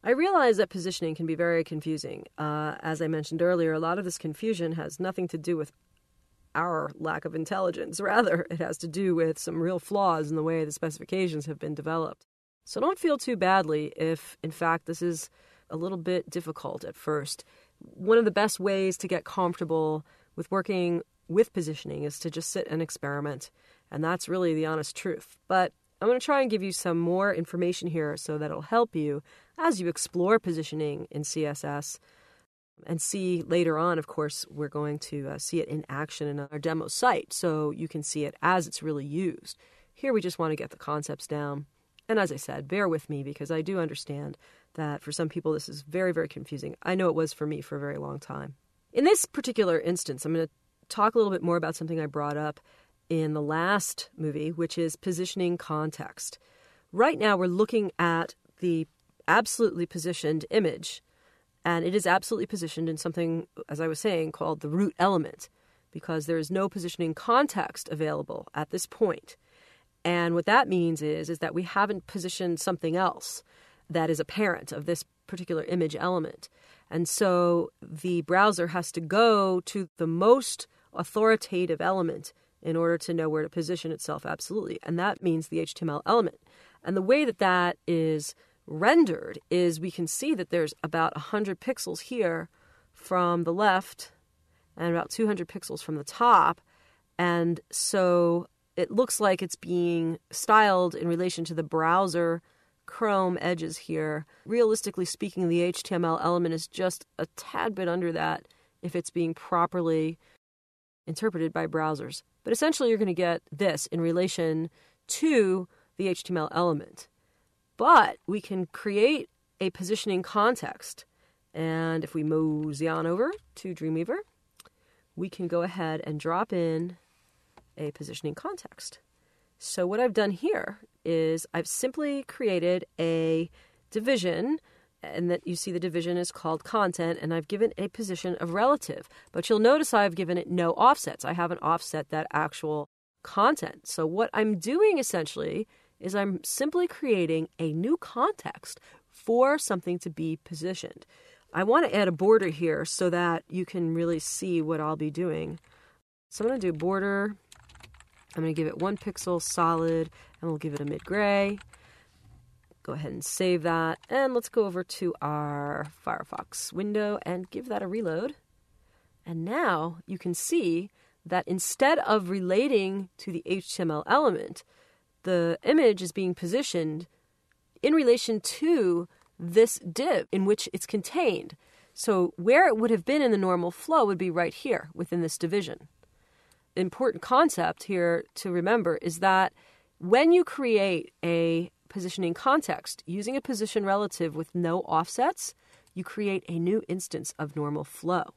I realize that positioning can be very confusing. As I mentioned earlier, a lot of this confusion has nothing to do with our lack of intelligence. Rather, it has to do with some real flaws in the way the specifications have been developed. So don't feel too badly if, in fact, this is a little bit difficult at first. One of the best ways to get comfortable with working with positioning is to just sit and experiment. And that's really the honest truth. But I'm going to try and give you some more information here so that it'll help you as you explore positioning in CSS and see later on, of course, we're going to see it in action in our demo site so you can see it as it's really used. Here we just want to get the concepts down. And as I said, bear with me because I do understand that for some people this is very, very confusing. I know it was for me for a very long time. In this particular instance, I'm going to talk a little bit more about something I brought up in the last movie, which is positioning context. Right now we're looking at the absolutely positioned image, and it is absolutely positioned in something, as I was saying, called the root element, because there is no positioning context available at this point. And what that means is that we haven't positioned something else that is a parent of this particular image element. And so the browser has to go to the most authoritative element in order to know where to position itself absolutely. And that means the HTML element. And the way that that is rendered is we can see that there's about 100 pixels here from the left and about 200 pixels from the top. And so it looks like it's being styled in relation to the browser Chrome edges here. Realistically speaking, the HTML element is just a tad bit under that if it's being properly interpreted by browsers. But essentially, you're going to get this in relation to the HTML element. But we can create a positioning context. And if we mosey on over to Dreamweaver, we can go ahead and drop in a positioning context. So what I've done here is I've simply created a division, and that you see the division is called content, and I've given a position of relative. But you'll notice I've given it no offsets. I haven't offset that actual content. So what I'm doing essentially is I'm simply creating a new context for something to be positioned. I want to add a border here so that you can really see what I'll be doing. So I'm going to do border. I'm going to give it 1 pixel solid, and we'll give it a mid-gray. Go ahead and save that. And let's go over to our Firefox window and give that a reload. And now you can see that instead of relating to the HTML element, the image is being positioned in relation to this div in which it's contained. So where it would have been in the normal flow would be right here within this division. Important concept here to remember is that when you create a positioning context using a position relative with no offsets, you create a new instance of normal flow.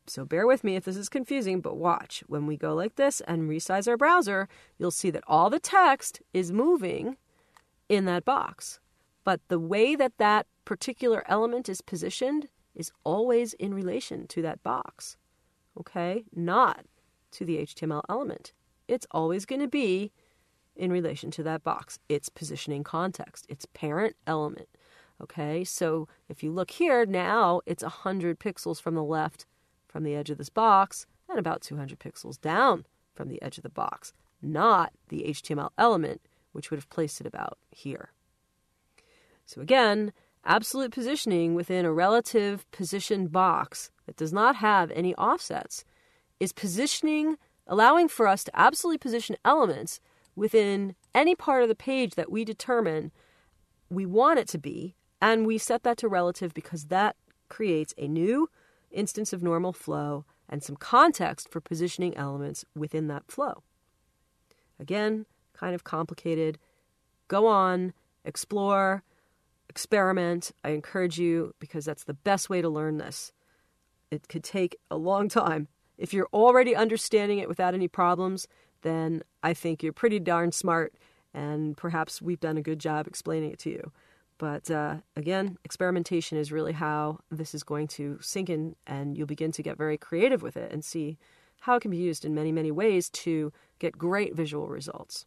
So bear with me if this is confusing, but watch. When we go like this and resize our browser, you'll see that all the text is moving in that box. But the way that that particular element is positioned is always in relation to that box, okay? Not to the HTML element. It's always going to be in relation to that box. It's positioning context. It's parent element, okay? So if you look here, now it's 100 pixels from the left from the edge of this box and about 200 pixels down from the edge of the box, not the HTML element, which would have placed it about here. So again, absolute positioning within a relative position box that does not have any offsets is positioning, allowing for us to absolutely position elements within any part of the page that we determine we want it to be, and we set that to relative because that creates a new instance of normal flow and some context for positioning elements within that flow. Again, kind of complicated. Go on, explore, experiment. I encourage you because that's the best way to learn this. It could take a long time. If you're already understanding it without any problems, then I think you're pretty darn smart, and perhaps we've done a good job explaining it to you. But again, experimentation is really how this is going to sink in, and you'll begin to get very creative with it and see how it can be used in many, many ways to get great visual results.